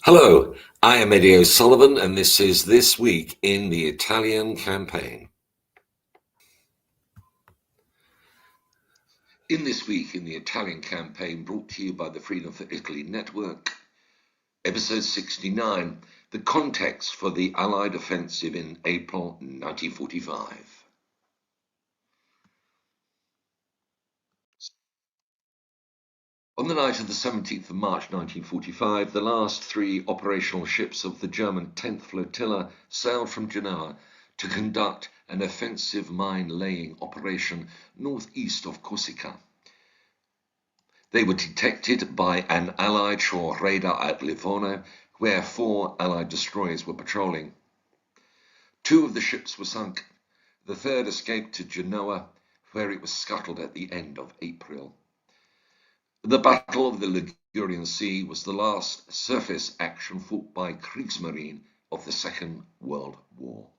Hello, I am Eddie O'Sullivan, and this is This Week in the Italian Campaign. In This Week in the Italian Campaign, brought to you by the Freedom for Italy Network, Episode 69, The Context for the Allied Offensive in April 1945. On the night of the 17th of March 1945, the last three operational ships of the German 10th Flotilla sailed from Genoa to conduct an offensive mine-laying operation northeast of Corsica. They were detected by an Allied shore radar at Livorno, where four Allied destroyers were patrolling. Two of the ships were sunk. The third escaped to Genoa, where it was scuttled at the end of April. The Battle of the Ligurian Sea was the last surface action fought by Kriegsmarine of the Second World War.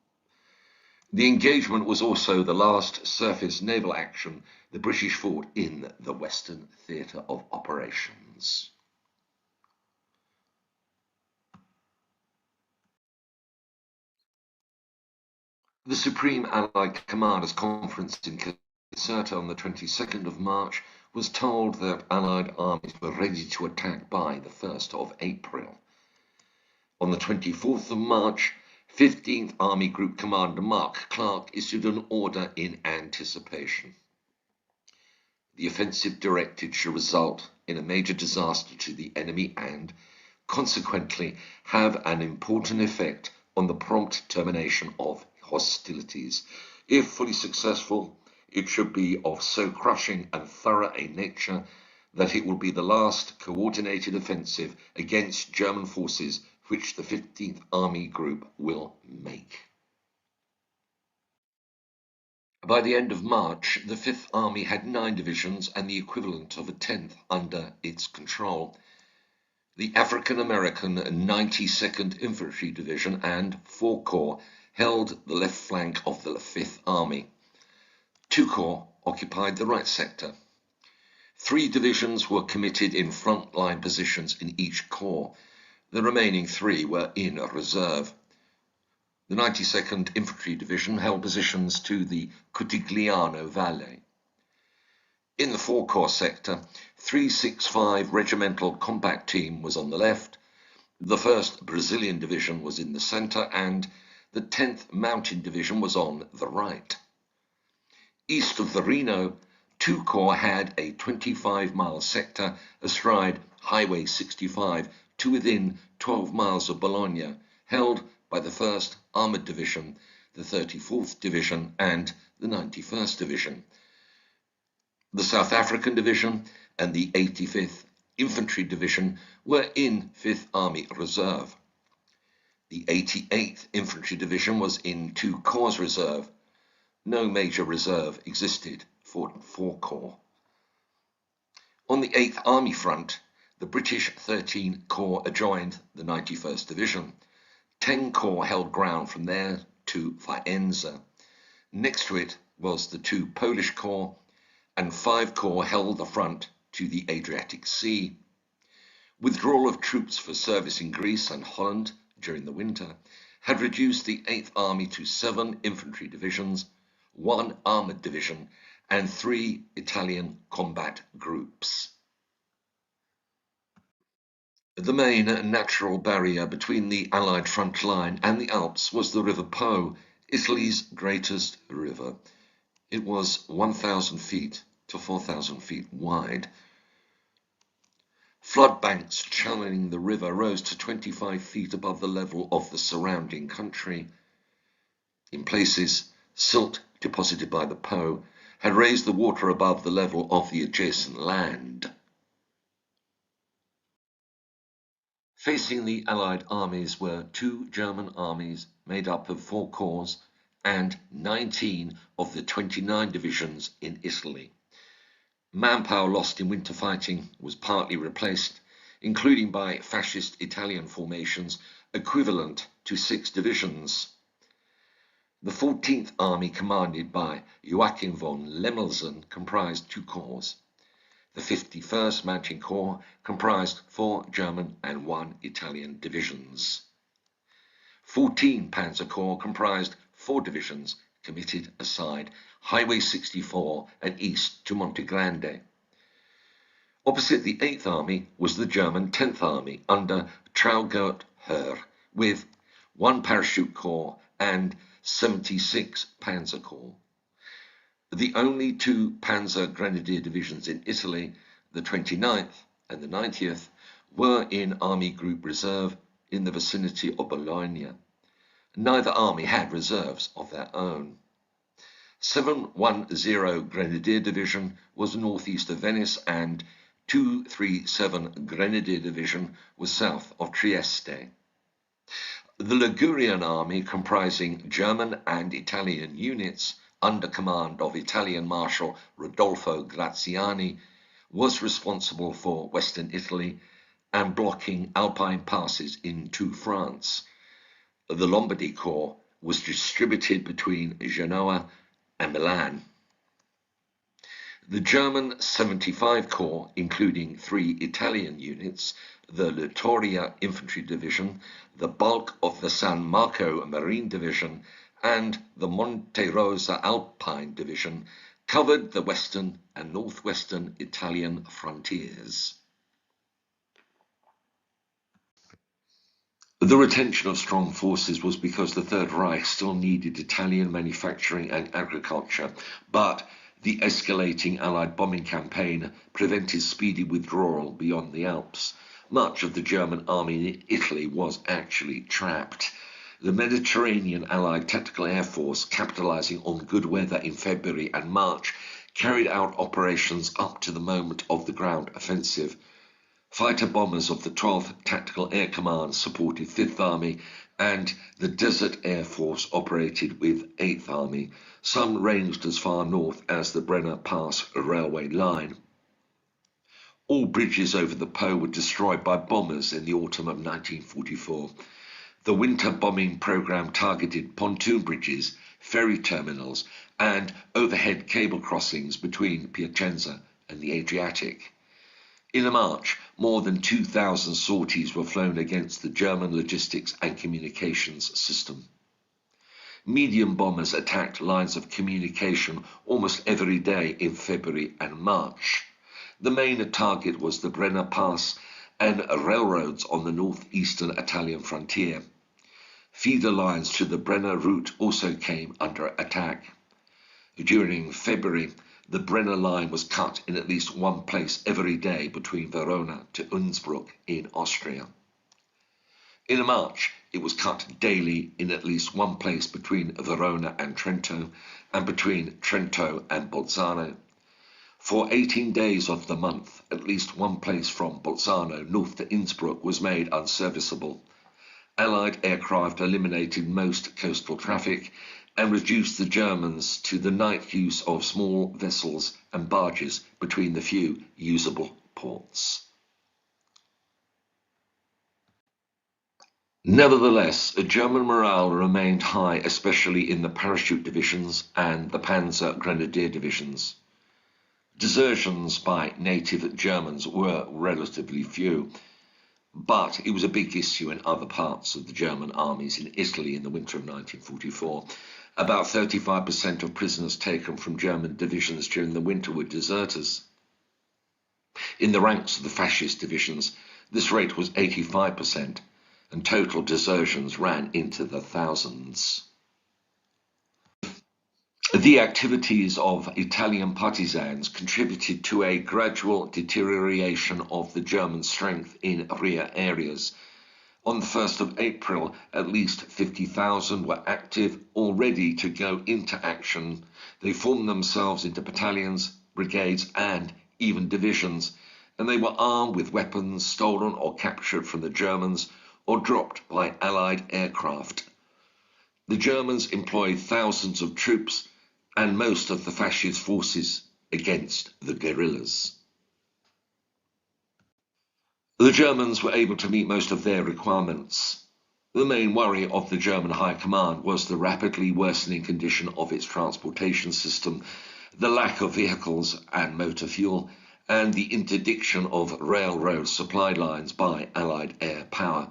The engagement was also the last surface naval action the British fought in the Western Theatre of Operations. The Supreme Allied Commanders Conference in Caserta on the 22nd of March was told that Allied armies were ready to attack by the 1st of April. On the 24th of March, 15th Army Group Commander Mark Clark issued an order in anticipation. The offensive directed should result in a major disaster to the enemy and, consequently, have an important effect on the prompt termination of hostilities. If fully successful, it should be of so crushing and thorough a nature that it will be the last coordinated offensive against German forces which the 15th Army Group will make. By the end of March, the 5th Army had 9 divisions and the equivalent of a 10th under its control. The African-American 92nd Infantry Division and 4 Corps held the left flank of the 5th Army. 2 Corps occupied the right sector. 3 divisions were committed in front-line positions in each corps. The remaining 3 were in reserve. The 92nd Infantry Division held positions to the Cutigliano Valley. In the 4 Corps sector, 365 Regimental Combat Team was on the left, the 1st Brazilian Division was in the center, and the 10th Mountain Division was on the right. East of the Reno, 2 Corps had a 25-mile sector astride Highway 65 to within 12 miles of Bologna, held by the 1st Armoured Division, the 34th Division, and the 91st Division. The South African Division and the 85th Infantry Division were in 5th Army Reserve. The 88th Infantry Division was in 2 Corps Reserve. No major reserve existed for 4 Corps. On the 8th Army front, the British 13 Corps adjoined the 91st Division. 10 Corps held ground from there to Faenza. Next to it was the 2 Polish Corps, and 5 Corps held the front to the Adriatic Sea. Withdrawal of troops for service in Greece and Holland during the winter had reduced the 8th Army to 7 infantry divisions, 1 armoured division, and 3 Italian combat groups. The main natural barrier between the Allied front line and the Alps was the River Po, Italy's greatest river. It was 1,000 feet to 4,000 feet wide. Flood banks channeling the river rose to 25 feet above the level of the surrounding country. In places, silt deposited by the Po had raised the water above the level of the adjacent land. Facing the Allied armies were 2 German armies made up of 4 corps and 19 of the 29 divisions in Italy. Manpower lost in winter fighting was partly replaced, including by fascist Italian formations equivalent to 6 divisions. The 14th Army, commanded by Joachim von Lemelsen, comprised 2 corps. The The 51st Mountain Corps comprised 4 German and 1 Italian divisions. 14 Panzer Corps comprised 4 divisions committed aside Highway 64 and east to Monte Grande. Opposite the 8th Army was the German 10th Army under Traugott with 1 Parachute Corps and 76 Panzer Corps. The only 2 Panzer Grenadier divisions in Italy, the 29th and the 90th, were in Army Group Reserve in the vicinity of Bologna. Neither army had reserves of their own. 710 Grenadier Division was northeast of Venice and 237 Grenadier Division was south of Trieste. The Ligurian Army, comprising German and Italian units under command of Italian Marshal Rodolfo Graziani, was responsible for western Italy and blocking Alpine passes into France. The Lombardy Corps was distributed between Genoa and Milan. The German 75 Corps, including 3 Italian units, the Littoria Infantry Division, the bulk of the San Marco Marine Division, and the Monte Rosa Alpine Division, covered the western and northwestern Italian frontiers. The retention of strong forces was because the Third Reich still needed Italian manufacturing and agriculture, but the escalating Allied bombing campaign prevented speedy withdrawal beyond the Alps. Much of the German army in Italy was actually trapped. The Mediterranean Allied Tactical Air Force, capitalizing on good weather in February and March, carried out operations up to the moment of the ground offensive. Fighter bombers of the 12th Tactical Air Command supported 5th Army, and the Desert Air Force operated with 8th Army. Some ranged as far north as the Brenner Pass railway line. All bridges over the Po were destroyed by bombers in the autumn of 1944. The winter bombing program targeted pontoon bridges, ferry terminals, and overhead cable crossings between Piacenza and the Adriatic. In March, more than 2,000 sorties were flown against the German logistics and communications system. Medium bombers attacked lines of communication almost every day in February and March. The main target was the Brenner Pass and railroads on the northeastern Italian frontier. Feeder lines to the Brenner route also came under attack. During February, the Brenner line was cut in at least one place every day between Verona to Innsbruck in Austria. In March, it was cut daily in at least one place between Verona and Trento, and between Trento and Bolzano. For 18 days of the month, at least one place from Bolzano north to Innsbruck was made unserviceable. Allied aircraft eliminated most coastal traffic and reduced the Germans to the night use of small vessels and barges between the few usable ports. Nevertheless, German morale remained high, especially in the parachute divisions and the Panzer Grenadier divisions. Desertions by native Germans were relatively few, but it was a big issue in other parts of the German armies in Italy in the winter of 1944. About 35% of prisoners taken from German divisions during the winter were deserters. In the ranks of the fascist divisions, this rate was 85%, and total desertions ran into the thousands. The activities of Italian partisans contributed to a gradual deterioration of the German strength in rear areas. On the 1st of April, at least 50,000 were active or ready to go into action. They formed themselves into battalions, brigades, and even divisions, and they were armed with weapons stolen or captured from the Germans or dropped by Allied aircraft. The Germans employed thousands of troops and most of the fascist forces against the guerrillas. The Germans were able to meet most of their requirements. The main worry of the German High Command was the rapidly worsening condition of its transportation system, the lack of vehicles and motor fuel, and the interdiction of railroad supply lines by Allied air power.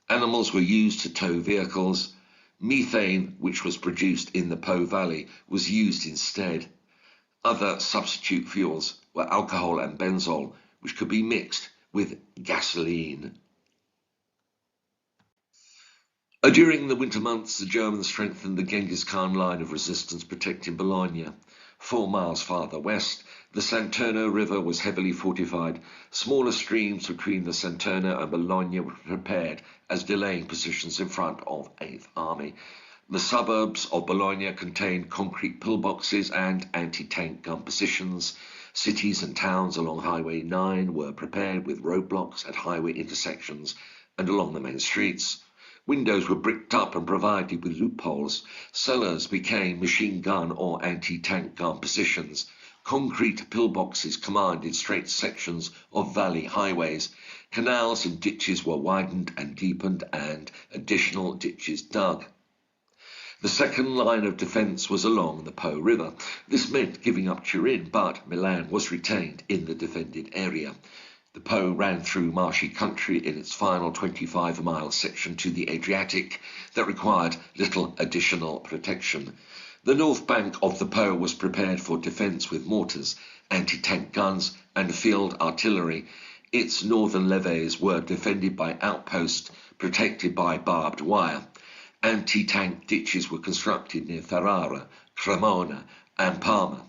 Animals were used to tow vehicles. Methane, which was produced in the Po Valley, was used instead. Other substitute fuels were alcohol and benzol, which could be mixed with gasoline. During the winter months, the Germans strengthened the Genghis Khan line of resistance protecting Bologna. 4 miles farther west, the Santerno River was heavily fortified. Smaller streams between the Santerno and Bologna were prepared as delaying positions in front of 8th Army. The suburbs of Bologna contained concrete pillboxes and anti-tank gun positions. Cities and towns along Highway 9 were prepared with roadblocks at highway intersections and along the main streets. Windows were bricked up and provided with loopholes. Cellars became machine gun or anti-tank gun positions. Concrete pillboxes commanded straight sections of valley highways. Canals and ditches were widened and deepened, and additional ditches dug. The second line of defence was along the Po River. This meant giving up Turin, but Milan was retained in the defended area. The Po ran through marshy country in its final 25-mile section to the Adriatic that required little additional protection. The north bank of the Po was prepared for defence with mortars, anti-tank guns and field artillery. Its northern levees were defended by outposts protected by barbed wire. Anti-tank ditches were constructed near Ferrara, Cremona and Parma.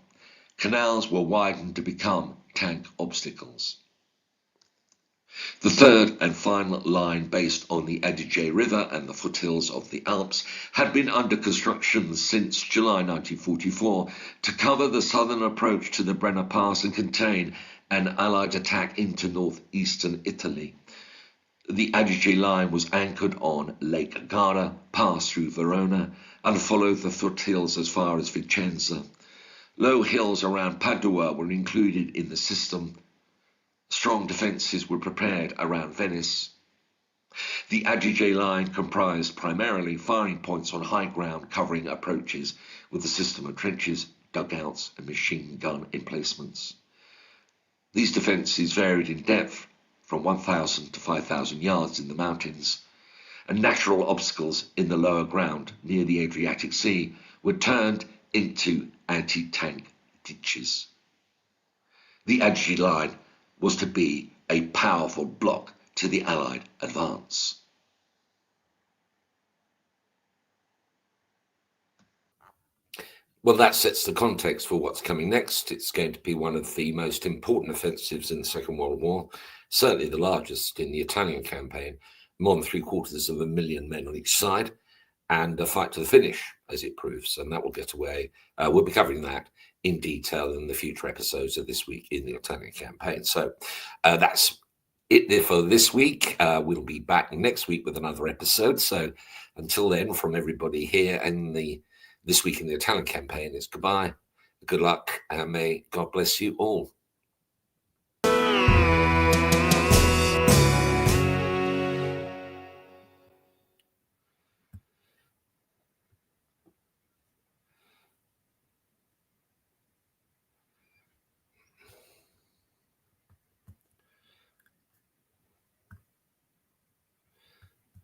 Canals were widened to become tank obstacles. The third and final line, based on the Adige River and the foothills of the Alps, had been under construction since July 1944 to cover the southern approach to the Brenner Pass and contain an Allied attack into northeastern Italy. The Adige line was anchored on Lake Garda, passed through Verona, and followed the foothills as far as Vicenza. Low hills around Padua were included in the system. Strong defences were prepared around Venice. The Adige line comprised primarily firing points on high ground covering approaches with a system of trenches, dugouts and machine gun emplacements. These defences varied in depth from 1,000 to 5,000 yards in the mountains, and natural obstacles in the lower ground near the Adriatic Sea were turned into anti-tank ditches. The Adige line was to be a powerful block to the Allied advance. Well, that sets the context for what's coming next. It's going to be one of the most important offensives in the Second World War, certainly the largest in the Italian campaign, more than 750,000 men on each side, and a fight to the finish, as it proves, and that will get away. We'll be covering that in detail in the future episodes of This Week in the Italian Campaign. So that's it there for this week. We'll be back next week with another episode. So until then, from everybody here in This Week in the Italian Campaign, it's goodbye, good luck, and may God bless you all.